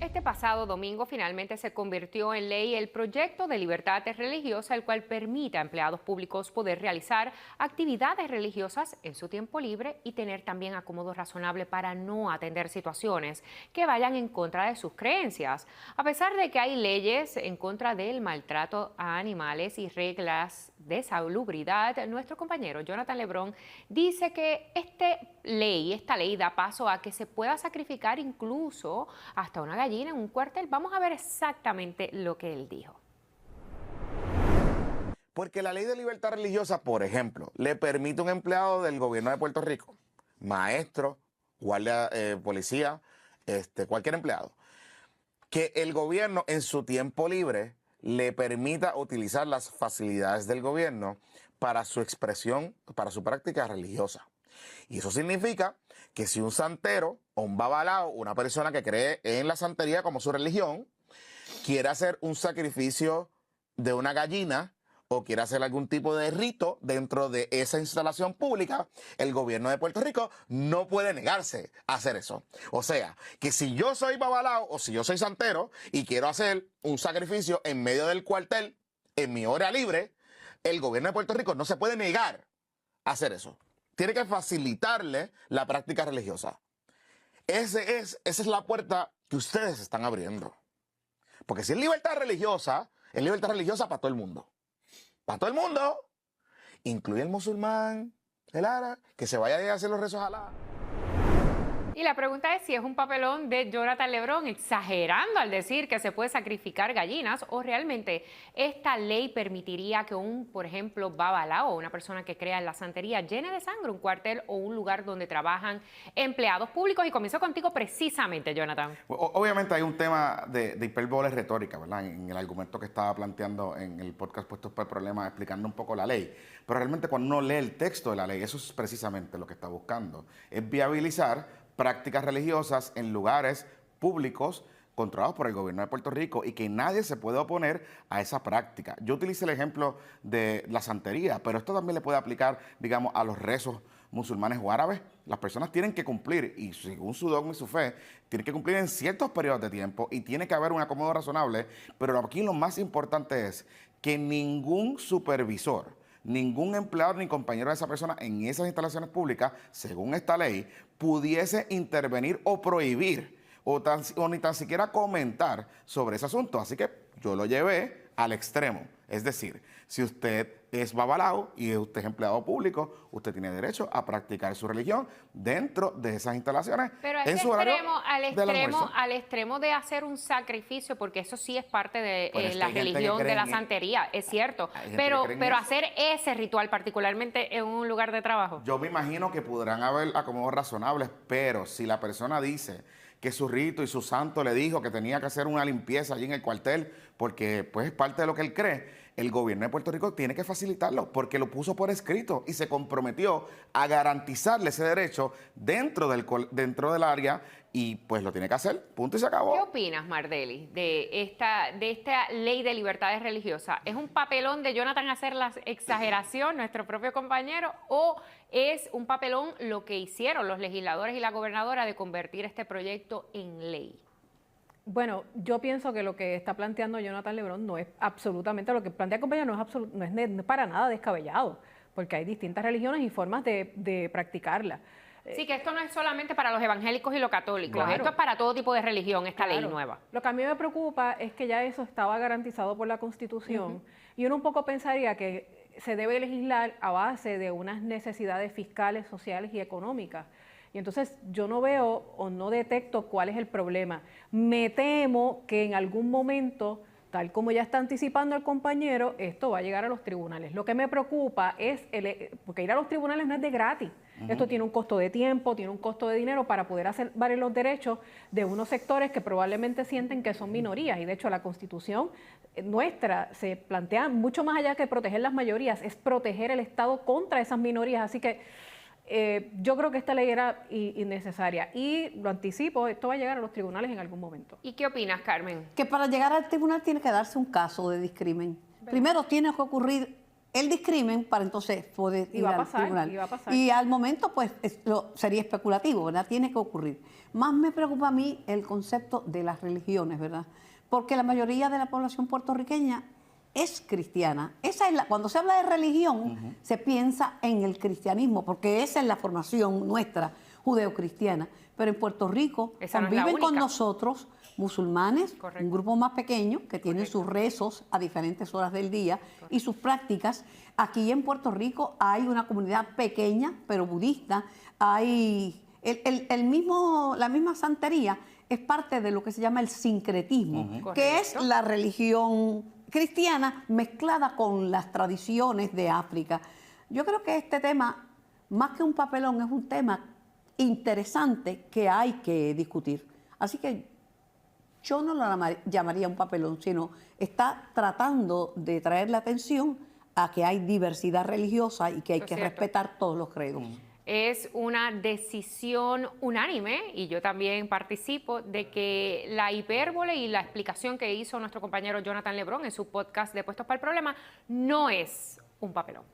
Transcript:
Este pasado domingo finalmente se convirtió en ley el proyecto de libertad religiosa, el cual permite a empleados públicos poder realizar actividades religiosas en su tiempo libre y tener también acomodo razonable para no atender situaciones que vayan en contra de sus creencias. A pesar de que hay leyes en contra del maltrato a animales y reglas de salubridad, nuestro compañero Jonathan Lebrón dice que esta ley da paso a que se pueda sacrificar incluso hasta una gallina en un cuartel. Vamos a ver exactamente lo que él dijo. Porque la ley de libertad religiosa, por ejemplo, le permite a un empleado del gobierno de Puerto Rico, maestro, guardia, policía, cualquier empleado, que el gobierno en su tiempo libre le permita utilizar las facilidades del gobierno para su expresión, para su práctica religiosa. Y eso significa que si un santero o un babalao, una persona que cree en la santería como su religión, quiere hacer un sacrificio de una gallina o quiere hacer algún tipo de rito dentro de esa instalación pública, el gobierno de Puerto Rico no puede negarse a hacer eso. O sea, que si yo soy babalao o si yo soy santero y quiero hacer un sacrificio en medio del cuartel, en mi hora libre, el gobierno de Puerto Rico no se puede negar a hacer eso. Tiene que facilitarle la práctica religiosa. Esa es la puerta que ustedes están abriendo. Porque si es libertad religiosa para todo el mundo. Para todo el mundo. Incluye el musulmán, el árabe, que se vaya a hacer los rezos a Alá. Y la pregunta es si es un papelón de Jonathan Lebrón exagerando al decir que se puede sacrificar gallinas o realmente esta ley permitiría que por ejemplo, babalao o una persona que crea en la santería llene de sangre un cuartel o un lugar donde trabajan empleados públicos. Y comienzo contigo precisamente, Jonathan. Obviamente hay un tema de hipérbole retórica, ¿verdad? En el argumento que estaba planteando en el podcast Puestos por el Problema, explicando un poco la ley. Pero realmente cuando uno lee el texto de la ley, eso es precisamente lo que está buscando. Es viabilizar prácticas religiosas en lugares públicos controlados por el gobierno de Puerto Rico y que nadie se puede oponer a esa práctica. Yo utilicé el ejemplo de la santería, pero esto también le puede aplicar, digamos, a los rezos musulmanes o árabes. Las personas tienen que cumplir, y según su dogma y su fe, tienen que cumplir en ciertos periodos de tiempo y tiene que haber un acomodo razonable, pero aquí lo más importante es que ningún supervisor, ningún empleado ni compañero de esa persona en esas instalaciones públicas, según esta ley, pudiese intervenir o prohibir o ni tan siquiera comentar sobre ese asunto. Así que yo lo llevé al extremo. Es decir, si usted es babalao y usted es empleado público, usted tiene derecho a practicar su religión dentro de esas instalaciones. Pero en su horario al extremo de hacer un sacrificio, porque eso sí es parte de la hay gente religión que de la cree santería, es cierto. hay gente Pero, que cree en pero eso. hacer ese ritual particularmente en un lugar de trabajo. Yo me imagino que podrán haber acomodos razonables, pero si la persona dice que su rito y su santo le dijo que tenía que hacer una limpieza allí en el cuartel, porque pues es parte de lo que él cree, el gobierno de Puerto Rico tiene que facilitarlo, porque lo puso por escrito y se comprometió a garantizarle ese derecho dentro del área y pues lo tiene que hacer, punto y se acabó. ¿Qué opinas, Mardeli, de esta ley de libertades religiosas? ¿Es un papelón de Jonathan hacer la exageración, nuestro propio compañero, o es un papelón lo que hicieron los legisladores y la gobernadora de convertir este proyecto en ley? Bueno, yo pienso que lo que está planteando Jonathan Lebrón no es absolutamente, lo que plantea el compañero no es para nada descabellado, porque hay distintas religiones y formas de practicarla. Sí, que esto no es solamente para los evangélicos y los católicos, Claro. esto es para todo tipo de religión, esta ley Claro. nueva. Lo que a mí me preocupa es que ya eso estaba garantizado por la Constitución y uno un poco pensaría que se debe legislar a base de unas necesidades fiscales, sociales y económicas. Y entonces yo no veo o no detecto cuál es el problema. Me temo que en algún momento, tal como ya está anticipando el compañero, esto va a llegar a los tribunales. Lo que me preocupa es, porque ir a los tribunales no es de gratis. Esto tiene un costo de tiempo, tiene un costo de dinero para poder hacer valer los derechos de unos sectores que probablemente sienten que son minorías. Y de hecho la Constitución nuestra se plantea mucho más allá que proteger las mayorías, es proteger el Estado contra esas minorías. Así que yo creo que esta ley era innecesaria y lo anticipo, esto va a llegar a los tribunales en algún momento. ¿Y qué opinas, Carmen? Que para llegar al tribunal tiene que darse un caso de discrimen. Primero tiene que ocurrir el discrimen para entonces poder ir al tribunal. Iba a pasar. Y al momento, pues, sería especulativo, ¿verdad? Tiene que ocurrir. Más me preocupa a mí el concepto de las religiones, ¿verdad? Porque la mayoría de la población puertorriqueña es cristiana. Cuando se habla de religión, se piensa en el cristianismo, porque esa es la formación nuestra, judeocristiana. Pero en Puerto Rico Esa no es la conviven con única. nosotros musulmanes, Correcto. un grupo más pequeño que tienen Correcto. sus rezos a diferentes horas del día y sus prácticas. Aquí en Puerto Rico hay una comunidad pequeña, pero budista. Hay la misma santería es parte de lo que se llama el sincretismo, que es Correcto. la religión cristiana mezclada con las tradiciones de África. Yo creo que este tema, más que un papelón, es un tema interesante que hay que discutir. Así que yo no lo llamaría un papelón, sino está tratando de traer la atención a que hay diversidad religiosa y que hay Eso es que cierto. respetar todos los credos. Es una decisión unánime, y yo también participo, de que la hipérbole y la explicación que hizo nuestro compañero Jonathan Lebrón en su podcast de Puestos para el Problema no es un papelón.